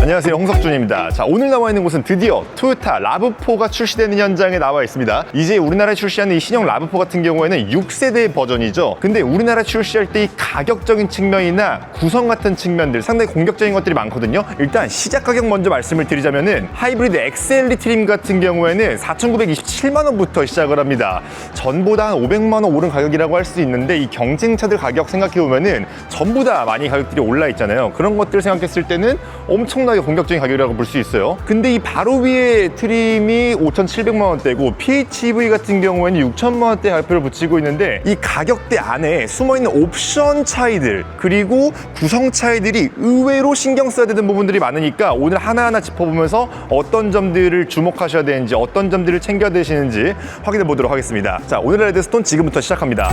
안녕하세요, 홍석준입니다. 자, 오늘 나와 있는 곳은 드디어 토요타 라브4가 출시되는 현장에 나와 있습니다. 이제 우리나라에 출시하는 이 신형 라브4 같은 경우에는 6세대 버전이죠. 근데 우리나라 출시할 때 이 가격적인 측면이나 구성 같은 측면들 상당히 공격적인 것들이 많거든요. 일단 시작 가격 먼저 말씀을 드리자면은 하이브리드 엑셀리 트림 같은 경우에는 4,927만 원부터 시작을 합니다. 전보다 한 500만 원 오른 가격이라고 할 수 있는데 이 경쟁차들 가격 생각해보면은 전부 다 많이 가격들이 올라 있잖아요. 그런 것들 생각했을 때는 엄청나게 공격적인 가격이라고 볼 수 있어요. 근데 이 바로 위에 트림이 5,700만 원대고 PHEV 같은 경우에는 6,000만 원대 가격표를 붙이고 있는데 이 가격대 안에 숨어있는 옵션 차이들 그리고 구성 차이들이 의외로 신경 써야 되는 부분들이 많으니까 오늘 하나하나 짚어보면서 어떤 점들을 주목하셔야 되는지 어떤 점들을 챙겨야 되시는지 확인해 보도록 하겠습니다. 자, 오늘의 레드스톤 지금부터 시작합니다.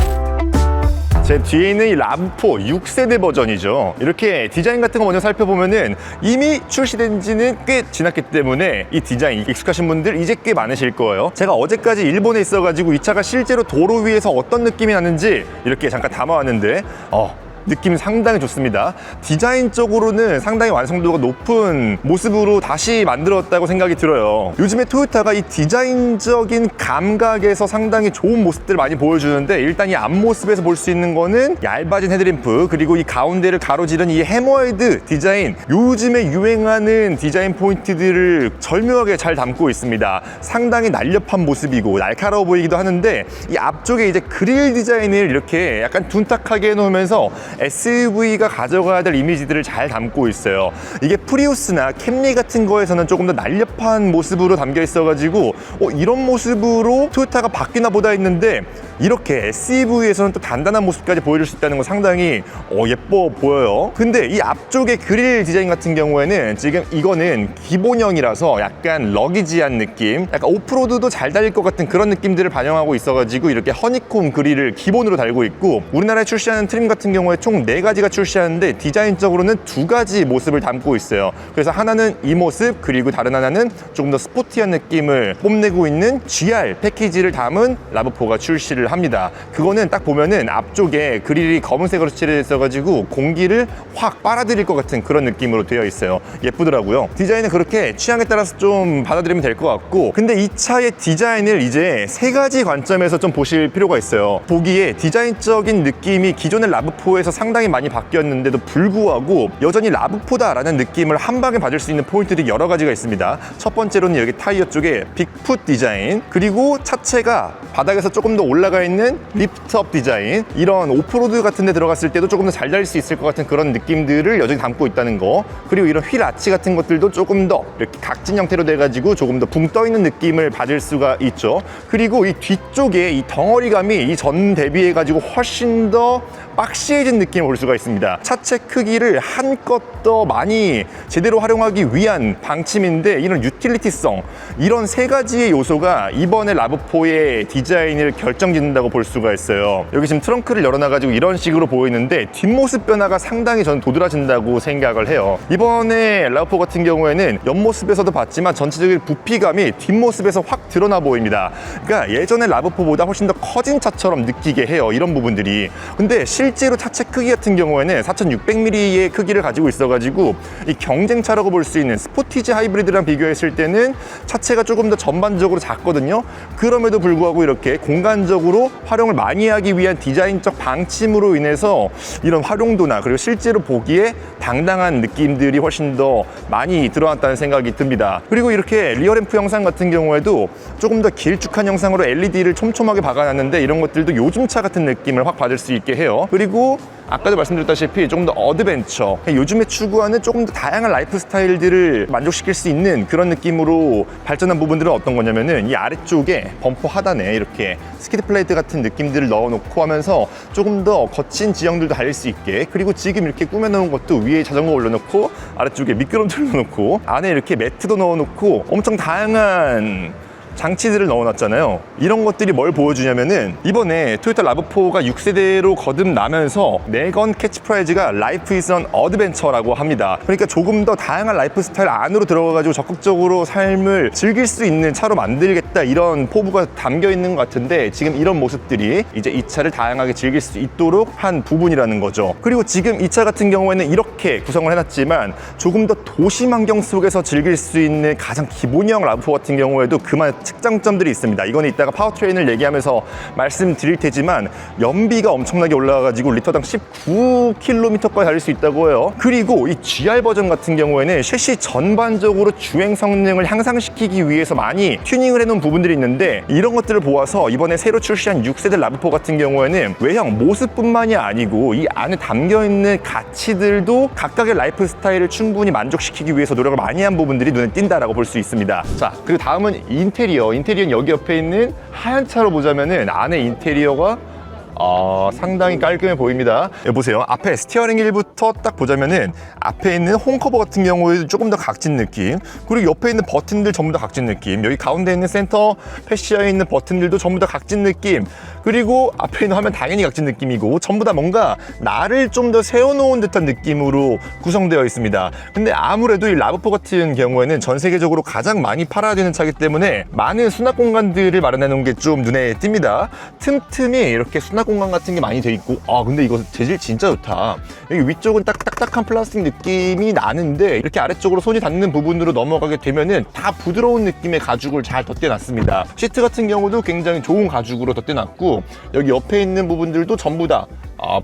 제 뒤에 있는 이 라브4 6세대 버전이죠. 이렇게 디자인 같은 거 먼저 살펴보면은 이미 출시된 지는 꽤 지났기 때문에 이 디자인 익숙하신 분들 이제 꽤 많으실 거예요. 제가 어제까지 일본에 있어가지고 이 차가 실제로 도로 위에서 어떤 느낌이 나는지 이렇게 잠깐 담아왔는데 느낌이 상당히 좋습니다. 디자인적으로는 상당히 완성도가 높은 모습으로 다시 만들었다고 생각이 들어요. 요즘에 토요타가 이 디자인적인 감각에서 상당히 좋은 모습들을 많이 보여주는데 일단 이 앞모습에서 볼 수 있는 거는 얇아진 헤드램프 그리고 이 가운데를 가로지른 이 해머헤드 디자인, 요즘에 유행하는 디자인 포인트들을 절묘하게 잘 담고 있습니다. 상당히 날렵한 모습이고 날카로워 보이기도 하는데 이 앞쪽에 이제 그릴 디자인을 이렇게 약간 둔탁하게 해놓으면서 SUV가 가져가야 될 이미지들을 잘 담고 있어요. 이게 프리우스나 캠리 같은 거에서는 조금 더 날렵한 모습으로 담겨 있어가지고 이런 모습으로 토요타가 바뀌나 보다 했는데 이렇게 SUV에서는 또 단단한 모습까지 보여줄 수 있다는 건 상당히 예뻐 보여요. 근데 이 앞쪽에 그릴 디자인 같은 경우에는 지금 이거는 기본형이라서 약간 러기지한 느낌, 약간 오프로드도 잘 달릴 것 같은 그런 느낌들을 반영하고 있어가지고 이렇게 허니콤 그릴을 기본으로 달고 있고 우리나라에 출시하는 트림 같은 경우에 총 4가지가 출시하는데 디자인적으로는 2가지 모습을 담고 있어요. 그래서 하나는 이 모습 그리고 다른 하나는 조금 더 스포티한 느낌을 뽐내고 있는 GR 패키지를 담은 라브4가 출시를 합니다. 그거는 딱 보면은 앞쪽에 그릴이 검은색으로 칠해져 있어가지고 공기를 확 빨아들일 것 같은 그런 느낌으로 되어 있어요. 예쁘더라고요. 디자인은 그렇게 취향에 따라서 좀 받아들이면 될 것 같고 근데 이 차의 디자인을 이제 3가지 관점에서 좀 보실 필요가 있어요. 보기에 디자인적인 느낌이 기존의 라브4에서 상당히 많이 바뀌었는데도 불구하고 여전히 라브4다라는 느낌을 한 방에 받을 수 있는 포인트들이 여러 가지가 있습니다. 첫 번째로는 여기 타이어 쪽에 빅풋 디자인 그리고 차체가 바닥에서 조금 더 올라가 있는 리프트업 디자인, 이런 오프로드 같은 데 들어갔을 때도 조금 더 잘 달릴 수 있을 것 같은 그런 느낌들을 여전히 담고 있다는 거. 그리고 이런 휠 아치 같은 것들도 조금 더 이렇게 각진 형태로 돼가지고 조금 더 붕 떠 있는 느낌을 받을 수가 있죠. 그리고 이 뒤쪽에 이 덩어리감이 이 전 대비해가지고 훨씬 더 박시해진 느낌을 볼 수가 있습니다. 차체 크기를 한껏 더 많이 제대로 활용하기 위한 방침인데 이런 유틸리티성, 이런 3가지의 요소가 이번에 라브4의 디자인을 결정짓는다고 볼 수가 있어요. 여기 지금 트렁크를 열어놔가지고 이런 식으로 보이는데 뒷모습 변화가 상당히 저는 도드라진다고 생각을 해요. 이번에 라브4 같은 경우에는 옆모습에서도 봤지만 전체적인 부피감이 뒷모습에서 확 드러나 보입니다. 그러니까 예전에 라브4보다 훨씬 더 커진 차처럼 느끼게 해요. 이런 부분들이. 근데 실제로 차체 크기 같은 경우에는 4,600mm의 크기를 가지고 있어가지고 이 경쟁차라고 볼 수 있는 스포티지 하이브리드랑 비교했을 때는 차체가 조금 더 전반적으로 작거든요. 그럼에도 불구하고 이렇게 공간적으로 활용을 많이 하기 위한 디자인적 방침으로 인해서 이런 활용도나 그리고 실제로 보기에 당당한 느낌들이 훨씬 더 많이 들어왔다는 생각이 듭니다. 그리고 이렇게 리어램프 형상 같은 경우에도 조금 더 길쭉한 형상으로 LED를 촘촘하게 박아놨는데 이런 것들도 요즘 차 같은 느낌을 확 받을 수 있게 해요. 그리고 아까도 말씀드렸다시피 조금 더 어드벤처, 요즘에 추구하는 조금 더 다양한 라이프 스타일들을 만족시킬 수 있는 그런 느낌으로 발전한 부분들은 어떤 거냐면은 이 아래쪽에 범퍼 하단에 이렇게 스키드 플레이트 같은 느낌들을 넣어놓고 하면서 조금 더 거친 지형들도 달릴 수 있게, 그리고 지금 이렇게 꾸며놓은 것도 위에 자전거 올려놓고 아래쪽에 미끄럼틀 넣어놓고 안에 이렇게 매트도 넣어놓고 엄청 다양한 장치들을 넣어놨잖아요. 이런 것들이 뭘 보여주냐면은 이번에 토요타 RAV4가 6세대로 거듭나면서 내건 캐치프라이즈가 Life is an Adventure라고 합니다. 그러니까 조금 더 다양한 라이프 스타일 안으로 들어가가지고 적극적으로 삶을 즐길 수 있는 차로 만들겠다, 이런 포부가 담겨 있는 것 같은데, 지금 이런 모습들이 이제 이 차를 다양하게 즐길 수 있도록 한 부분이라는 거죠. 그리고 지금 이 차 같은 경우에는 이렇게 구성을 해놨지만 조금 더 도심 환경 속에서 즐길 수 있는 가장 기본형 RAV4 같은 경우에도 그만 특장점들이 있습니다. 이거는 이따가 파워트레인을 얘기하면서 말씀드릴 테지만 연비가 엄청나게 올라가가지고 리터당 19km까지 달릴 수 있다고 해요. 그리고 이 GR 버전 같은 경우에는 셰시 전반적으로 주행 성능을 향상시키기 위해서 많이 튜닝을 해놓은 부분들이 있는데, 이런 것들을 보아서 이번에 새로 출시한 6세대 RAV4 같은 경우에는 외형 모습뿐만이 아니고 이 안에 담겨있는 가치들도 각각의 라이프 스타일을 충분히 만족시키기 위해서 노력을 많이 한 부분들이 눈에 띈다라고 볼 수 있습니다. 자, 그리고 다음은 인테리어는 여기 옆에 있는 하얀 차로 보자면은 안에 인테리어가 상당히 깔끔해 보입니다. 여기 보세요. 앞에 스티어링 휠부터 딱 보자면은 앞에 있는 홈커버 같은 경우에도 조금 더 각진 느낌, 그리고 옆에 있는 버튼들 전부 다 각진 느낌, 여기 가운데 있는 센터 패시아에 있는 버튼들도 전부 다 각진 느낌, 그리고 앞에 있는 화면 당연히 각진 느낌이고, 전부 다 뭔가 나를 좀 더 세워놓은 듯한 느낌으로 구성되어 있습니다. 근데 아무래도 이 RAV4 같은 경우에는 전 세계적으로 가장 많이 팔아야 되는 차이기 때문에 많은 수납 공간들을 마련해 놓은 게 좀 눈에 띕니다. 틈틈이 이렇게 수납 공간 같은 게 많이 돼 있고, 근데 이거 재질 진짜 좋다. 여기 위쪽은 딱 딱딱한 플라스틱 느낌이 나는데 이렇게 아래쪽으로 손이 닿는 부분으로 넘어가게 되면은 다 부드러운 느낌의 가죽을 잘 덧대놨습니다. 시트 같은 경우도 굉장히 좋은 가죽으로 덧대놨고, 여기 옆에 있는 부분들도 전부 다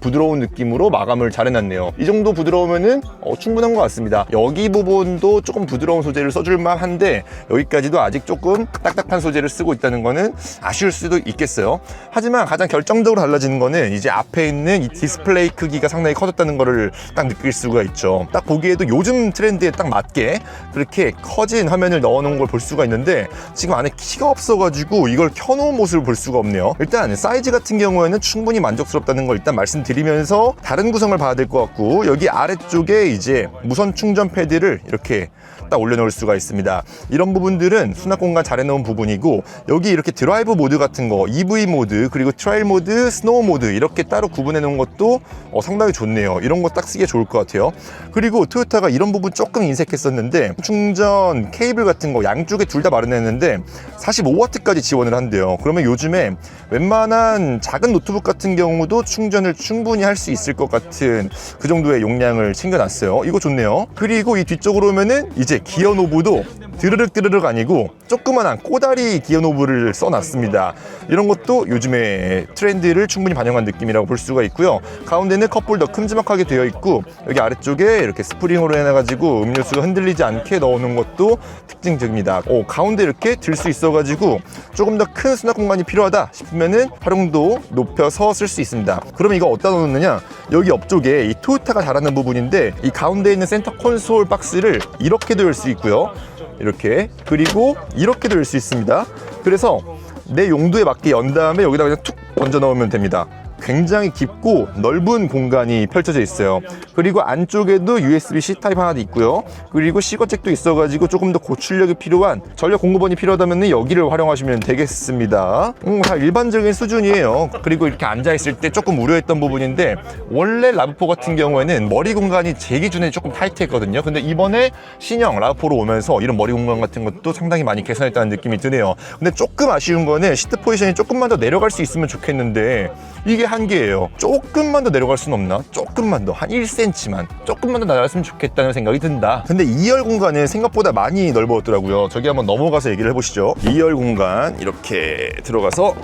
부드러운 느낌으로 마감을 잘 해놨네요. 이 정도 부드러우면은 충분한 것 같습니다. 여기 부분도 조금 부드러운 소재를 써줄만 한데 여기까지도 아직 조금 딱딱한 소재를 쓰고 있다는 거는 아쉬울 수도 있겠어요. 하지만 가장 결정적으로 달라지는 거는 이제 앞에 있는 이 디스플레이 크기가 상당히 커졌다는 거를 딱 느낄 수가 있죠. 딱 보기에도 요즘 트렌드에 딱 맞게 그렇게 커진 화면을 넣어놓은 걸 볼 수가 있는데, 지금 안에 키가 없어가지고 이걸 켜놓은 모습을 볼 수가 없네요. 일단 사이즈 같은 경우에는 충분히 만족스럽다는 걸 일단 말씀드리면서 다른 구성을 봐야 될 것 같고, 여기 아래쪽에 이제 무선 충전 패드를 이렇게 딱 올려놓을 수가 있습니다. 이런 부분들은 수납 공간 잘 해놓은 부분이고, 여기 이렇게 드라이브 모드 같은 거, EV 모드, 그리고 트레일 모드, 스노우 모드 이렇게 따로 구분해 놓은 것도 상당히 좋네요. 이런 거 딱 쓰기에 좋을 것 같아요. 그리고 토요타가 이런 부분 조금 인색했었는데, 충전 케이블 같은 거 양쪽에 둘 다 마련했는데 45W까지 지원을 한대요. 그러면 요즘에 웬만한 작은 노트북 같은 경우도 충전을 충분히 할 수 있을 것 같은 그 정도의 용량을 챙겨놨어요. 이거 좋네요. 그리고 이 뒤쪽으로 오면은 이제 기어 노브도 드르륵 아니고 조그만한 꼬다리 기어 노브를 써놨습니다. 이런 것도 요즘의 트렌드를 충분히 반영한 느낌이라고 볼 수가 있고요. 가운데는 컵홀더 큼지막하게 되어 있고, 여기 아래쪽에 이렇게 스프링으로 해놔가지고 음료수가 흔들리지 않게 넣어놓은 것도 특징적입니다. 가운데 이렇게 들 수 있어가지고 조금 더 큰 수납 공간이 필요하다 싶으면은 활용도 높여서 쓸 수 있습니다. 그러면 이거 어디다 놓느냐? 여기 옆쪽에 이 토요타가 잘하는 부분인데, 이 가운데 있는 센터 콘솔 박스를 이렇게도 열 수 있고요. 이렇게, 그리고 이렇게도 열 수 있습니다. 그래서 내 용도에 맞게 연 다음에 여기다 그냥 툭 얹어 넣으면 됩니다. 굉장히 깊고 넓은 공간이 펼쳐져 있어요. 그리고 안쪽에도 USB-C 타입 하나 있고요. 그리고 시거잭도 있어가지고 조금 더 고출력이 필요한 전력 공급원이 필요하다면 여기를 활용하시면 되겠습니다. 다 일반적인 수준이에요. 그리고 이렇게 앉아있을 때 조금 우려했던 부분인데, 원래 RAV4 같은 경우에는 머리 공간이 제 기준에 조금 타이트했거든요. 근데 이번에 신형 RAV4로 오면서 이런 머리 공간 같은 것도 상당히 많이 개선했다는 느낌이 드네요. 근데 조금 아쉬운 거는 시트 포지션이 조금만 더 내려갈 수 있으면 좋겠는데 이게 한계예요. 조금만 더 내려갈 수는 없나? 조금만 더, 한 1cm만 조금만 더 나갔으면 좋겠다는 생각이 든다. 근데 2열 공간은 생각보다 많이 넓어졌더라고요. 저기 한번 넘어가서 얘기를 해보시죠. 2열 공간 이렇게 들어가서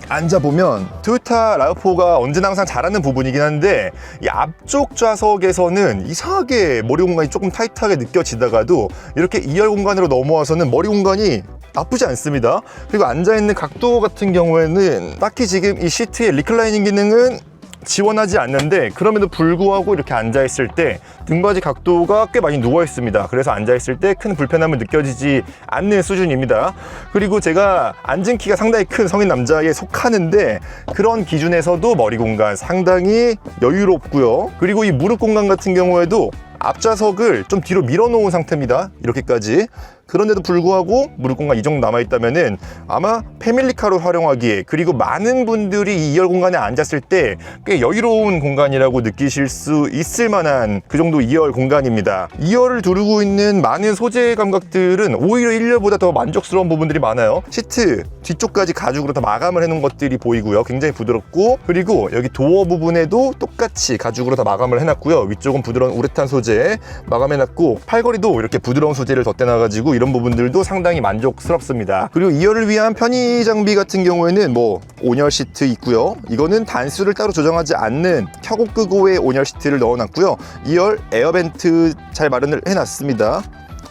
앉아보면 토요타 RAV4가 언제나 항상 잘하는 부분이긴 한데, 이 앞쪽 좌석에서는 이상하게 머리 공간이 조금 타이트하게 느껴지다가도 이렇게 2열 공간으로 넘어와서는 머리 공간이 나쁘지 않습니다. 그리고 앉아있는 각도 같은 경우에는 딱히 지금 이 시트의 리클라이닝 기능은 지원하지 않는데, 그럼에도 불구하고 이렇게 앉아있을 때 등받이 각도가 꽤 많이 누워있습니다. 그래서 앉아있을 때 큰 불편함을 느껴지지 않는 수준입니다. 그리고 제가 앉은 키가 상당히 큰 성인 남자에 속하는데, 그런 기준에서도 머리 공간 상당히 여유롭고요. 그리고 이 무릎 공간 같은 경우에도 앞좌석을 좀 뒤로 밀어 놓은 상태입니다. 이렇게까지. 그런데도 불구하고 무릎 공간 이 정도 남아있다면은 아마 패밀리카로 활용하기에, 그리고 많은 분들이 이 2열 공간에 앉았을 때 꽤 여유로운 공간이라고 느끼실 수 있을 만한 그 정도 2열 공간입니다. 2열을 두르고 있는 많은 소재 감각들은 오히려 1열보다 더 만족스러운 부분들이 많아요. 시트 뒤쪽까지 가죽으로 다 마감을 해놓은 것들이 보이고요. 굉장히 부드럽고, 그리고 여기 도어 부분에도 똑같이 가죽으로 다 마감을 해놨고요. 위쪽은 부드러운 우레탄 소재 마감해놨고, 팔걸이도 이렇게 부드러운 소재를 덧대놔가지고 이런 부분들도 상당히 만족스럽습니다. 그리고 2열을 위한 편의 장비 같은 경우에는 뭐 온열 시트 있고요. 이거는 단수를 따로 조정하지 않는 켜고 끄고의 온열 시트를 넣어놨고요. 2열 에어벤트 잘 마련을 해놨습니다.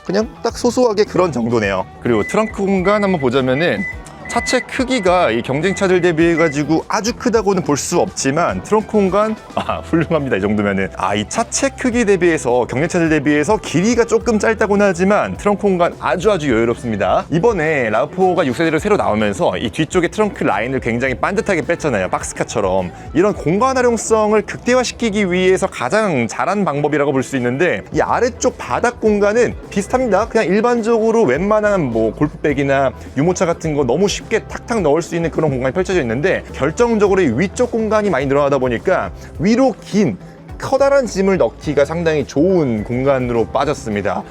그냥 딱 소소하게 그런 정도네요. 그리고 트렁크 공간 한번 보자면은 차체 크기가 이 경쟁차들 대비해 가지고 아주 크다고는 볼 수 없지만 트렁크 공간 훌륭합니다. 이 정도면은 이 차체 크기 대비해서, 경쟁차들 대비해서 길이가 조금 짧다고는 하지만 트렁크 공간 아주 여유롭습니다. 이번에 라브4가 6세대로 새로 나오면서 이 뒤쪽에 트렁크 라인을 굉장히 반듯하게 뺐잖아요. 박스카처럼. 이런 공간 활용성을 극대화시키기 위해서 가장 잘한 방법이라고 볼 수 있는데, 이 아래쪽 바닥 공간은 비슷합니다. 그냥 일반적으로 웬만한 뭐 골프백이나 유모차 같은 거 너무 쉽게 탁탁 넣을 수 있는 그런 공간이 펼쳐져 있는데, 결정적으로 이 위쪽 공간이 많이 늘어나다 보니까 위로 긴 커다란 짐을 넣기가 상당히 좋은 공간으로 빠졌습니다.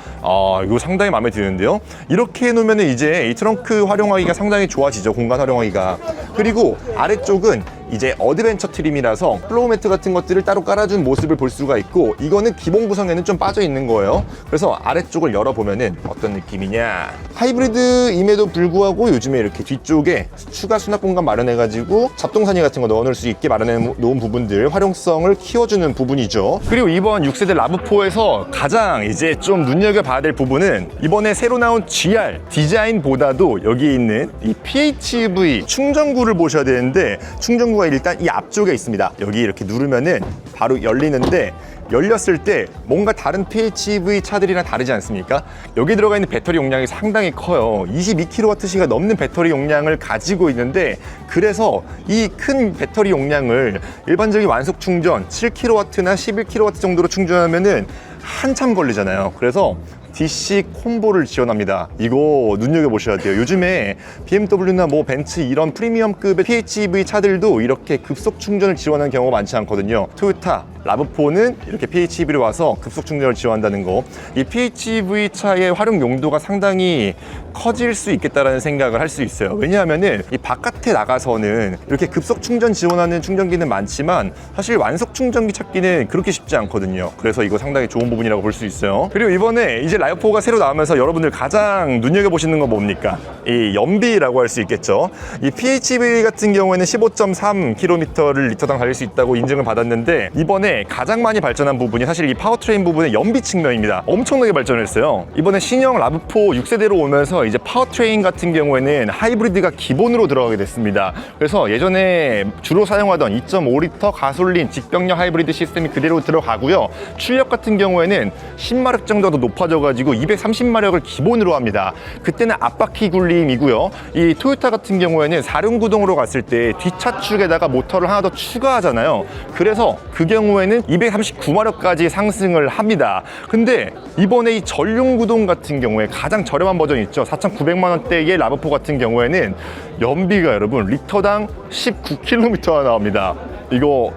이거 상당히 마음에 드는데요. 이렇게 해놓으면 이제 이 트렁크 활용하기가 상당히 좋아지죠. 공간 활용하기가. 그리고 아래쪽은 이제 어드벤처 트림이라서 플로우 매트 같은 것들을 따로 깔아준 모습을 볼 수가 있고, 이거는 기본 구성에는 좀 빠져 있는 거예요. 그래서 아래쪽을 열어보면은 어떤 느낌이냐, 하이브리드임에도 불구하고 요즘에 이렇게 뒤쪽에 추가 수납 공간 마련해가지고 잡동사니 같은 거 넣어놓을 수 있게 마련해 놓은 부분들, 활용성을 키워주는 부분이죠. 그리고 이번 6세대 라브4에서 가장 이제 좀 눈여겨봐야 될 부분은 이번에 새로 나온 GR 디자인보다도 여기에 있는 이 PHEV 충전구를 보셔야 되는데, 충전구가 일단 이 앞쪽에 있습니다. 여기 이렇게 누르면은 바로 열리는데, 열렸을 때 뭔가 다른 PHEV 차들이랑 다르지 않습니까? 여기 들어가 있는 배터리 용량이 상당히 커요. 22kWh가 넘는 배터리 용량을 가지고 있는데, 그래서 이 큰 배터리 용량을 일반적인 완속 충전 7kW나 11kW 정도로 충전하면은 한참 걸리잖아요. 그래서 DC 콤보를 지원합니다. 이거 눈여겨보셔야 돼요. 요즘에 BMW나 뭐 벤츠 이런 프리미엄급의 PHEV 차들도 이렇게 급속 충전을 지원하는 경우가 많지 않거든요. 토요타 라브4는 이렇게 PHEV를 와서 급속 충전을 지원한다는 거, 이 PHEV 차의 활용 용도가 상당히 커질 수 있겠다라는 생각을 할 수 있어요. 왜냐하면은 이 바깥에 나가서는 이렇게 급속 충전 지원하는 충전기는 많지만 사실 완속 충전기 찾기는 그렇게 쉽지 않거든요. 그래서 이거 상당히 좋은 부분이라고 볼 수 있어요. 그리고 이번에 이제 라브4가 새로 나오면서 여러분들 가장 눈여겨보시는 건 뭡니까? 이 연비라고 할 수 있겠죠. 이 PHEV 같은 경우에는 15.3km를 리터당 달릴 수 있다고 인증을 받았는데, 이번에 가장 많이 발전한 부분이 사실 이 파워트레인 부분의 연비 측면입니다. 엄청나게 발전을 했어요. 이번에 신형 라브4 6세대로 오면서 이제 파워트레인 같은 경우에는 하이브리드가 기본으로 들어가게 됐습니다. 그래서 예전에 주로 사용하던 2.5L 가솔린 직병력 하이브리드 시스템이 그대로 들어가고요. 출력 같은 경우에는 10마력 정도 더 높아져가지고 230마력을 기본으로 합니다. 그때는 앞바퀴 굴림이고요. 이 토요타 같은 경우에는 4륜구동으로 갔을 때 뒷차축에다가 모터를 하나 더 추가하잖아요. 그래서 그 경우에는 239마력까지 상승을 합니다. 근데 이번에 이 전륜구동 같은 경우에 가장 저렴한 버전이 있죠. 4,900만 원대의 라브4 같은 경우에는 연비가 여러분 리터당 19km가 나옵니다. 이거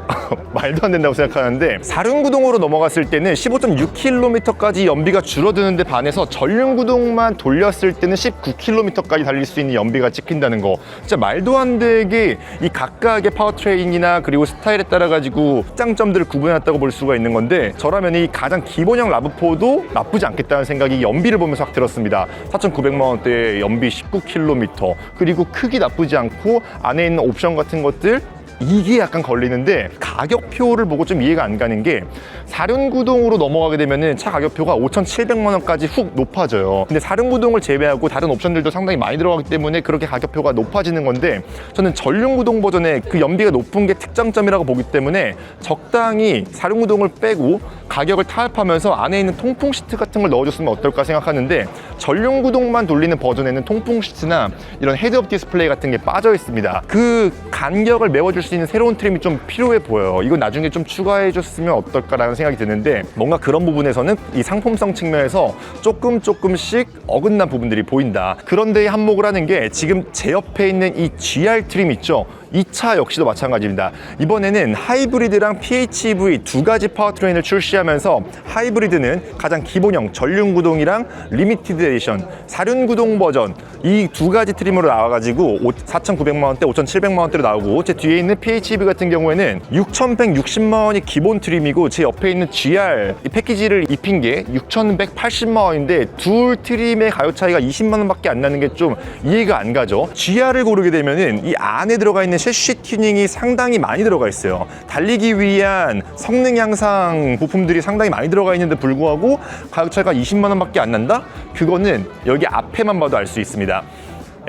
말도 안 된다고 생각하는데, 4륜구동으로 넘어갔을 때는 15.6km까지 연비가 줄어드는데 반해서 전륜구동만 돌렸을 때는 19km까지 달릴 수 있는 연비가 찍힌다는 거, 진짜 말도 안 되게 이 각각의 파워트레인이나 그리고 스타일에 따라 가지고 장점들을 구분해놨다고 볼 수가 있는 건데, 저라면 이 가장 기본형 라브4도 나쁘지 않겠다는 생각이 연비를 보면서 확 들었습니다. 4,900만 원대의 연비 19km, 그리고 크기 나쁘지 않고 안에 있는 옵션 같은 것들, 이게 약간 걸리는데, 가격표를 보고 좀 이해가 안 가는 게 4륜구동으로 넘어가게 되면은 차 가격표가 5,700만 원까지 훅 높아져요. 근데 4륜구동을 제외하고 다른 옵션들도 상당히 많이 들어가기 때문에 그렇게 가격표가 높아지는 건데, 저는 전륜구동 버전의 그 연비가 높은 게 특장점이라고 보기 때문에 적당히 4륜구동을 빼고 가격을 타협하면서 안에 있는 통풍 시트 같은 걸 넣어줬으면 어떨까 생각하는데, 전륜구동만 돌리는 버전에는 통풍 시트나 이런 헤드업 디스플레이 같은 게 빠져 있습니다. 그 간격을 메워줄 수 있는 새로운 트림이 좀 필요해 보여요. 이건 나중에 좀 추가해 줬으면 어떨까라는 생각이 드는데 뭔가 그런 부분에서는 이 상품성 측면에서 조금씩 어긋난 부분들이 보인다. 그런데 한몫을 하는 게 지금 제 옆에 있는 이 GR 트림 있죠? 이 차 역시도 마찬가지입니다. 이번에는 하이브리드랑 PHEV 두 가지 파워트레인을 출시하면서 하이브리드는 가장 기본형 전륜구동이랑 리미티드 에디션 4륜구동 버전 이 두 가지 트림으로 나와가지고 4,900만 원대, 5,700만 원대로 나오고 제 뒤에 있는 PHEV 같은 경우에는 6,160만 원이 기본 트림이고 제 옆에 있는 GR 이 패키지를 입힌 게 6,180만 원인데 둘 트림의 가격 차이가 20만 원밖에 안 나는 게 좀 이해가 안 가죠. GR을 고르게 되면은 이 안에 들어가 있는 셰시 튜닝이 상당히 많이 들어가 있어요. 달리기 위한 성능 향상 부품들이 상당히 많이 들어가 있는데 불구하고 가격 차이가 20만 원밖에 안 난다? 그거는 여기 앞에만 봐도 알 수 있습니다.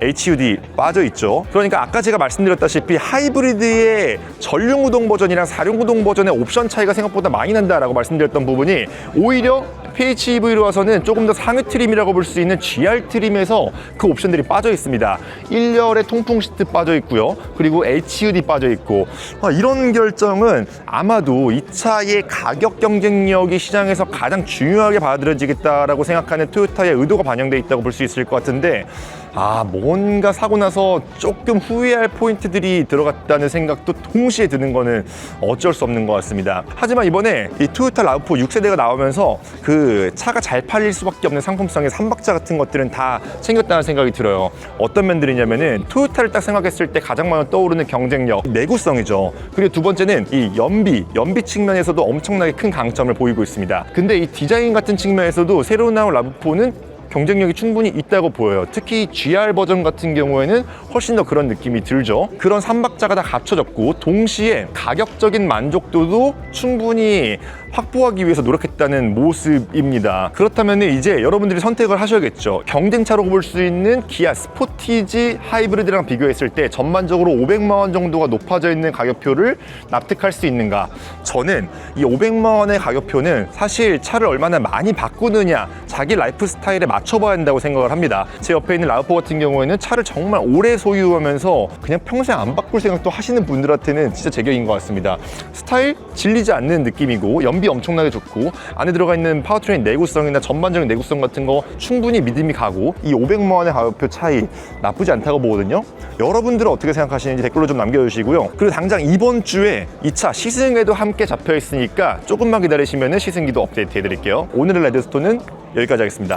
HUD 빠져있죠. 그러니까 아까 제가 말씀드렸다시피 하이브리드의 전륜구동 버전이랑 4륜구동 버전의 옵션 차이가 생각보다 많이 난다라고 말씀드렸던 부분이 오히려 PHEV로 와서는 조금 더 상위 트림이라고 볼 수 있는 GR 트림에서 그 옵션들이 빠져 있습니다. 1열에 통풍 시트 빠져 있고요. 그리고 HUD 빠져 있고 이런 결정은 아마도 이 차의 가격 경쟁력이 시장에서 가장 중요하게 받아들여지겠다라고 생각하는 토요타의 의도가 반영되어 있다고 볼 수 있을 것 같은데 뭔가 사고 나서 조금 후회할 포인트들이 들어갔다는 생각도 동시에 드는 거는 어쩔 수 없는 것 같습니다. 하지만 이번에 이 토요타 라브4 6세대가 나오면서 그 차가 잘 팔릴 수밖에 없는 상품성의 3박자 같은 것들은 다 챙겼다는 생각이 들어요. 어떤 면들이냐면은 토요타를 딱 생각했을 때 가장 먼저 떠오르는 경쟁력, 내구성이죠. 그리고 두 번째는 이 연비 측면에서도 엄청나게 큰 강점을 보이고 있습니다. 근데 이 디자인 같은 측면에서도 새로 나온 라브4는 경쟁력이 충분히 있다고 보여요. 특히 GR 버전 같은 경우에는 훨씬 더 그런 느낌이 들죠. 그런 3박자가 다 갖춰졌고 동시에 가격적인 만족도도 충분히 확보하기 위해서 노력했다는 모습입니다. 그렇다면 이제 여러분들이 선택을 하셔야겠죠. 경쟁차로 볼 수 있는 기아 스포티지 하이브리드랑 비교했을 때 전반적으로 500만 원 정도가 높아져 있는 가격표를 납득할 수 있는가? 저는 이 500만 원의 가격표는 사실 차를 얼마나 많이 바꾸느냐, 자기 라이프 스타일에 맞춰봐야 한다고 생각을 합니다. 제 옆에 있는 라브4 같은 경우에는 차를 정말 오래 소유하면서 그냥 평생 안 바꿀 생각도 하시는 분들한테는 진짜 제격인 것 같습니다. 스타일 질리지 않는 느낌이고 연비 엄청나게 좋고 안에 들어가 있는 파워트레인 내구성이나 전반적인 내구성 같은 거 충분히 믿음이 가고 이 500만 원의 가격표 차이 나쁘지 않다고 보거든요. 여러분들은 어떻게 생각하시는지 댓글로 좀 남겨주시고요. 그리고 당장 이번 주에 이 차 시승에도 함께 잡혀 있으니까 조금만 기다리시면 시승기도 업데이트 해드릴게요. 오늘의 레드스톤은 여기까지 하겠습니다.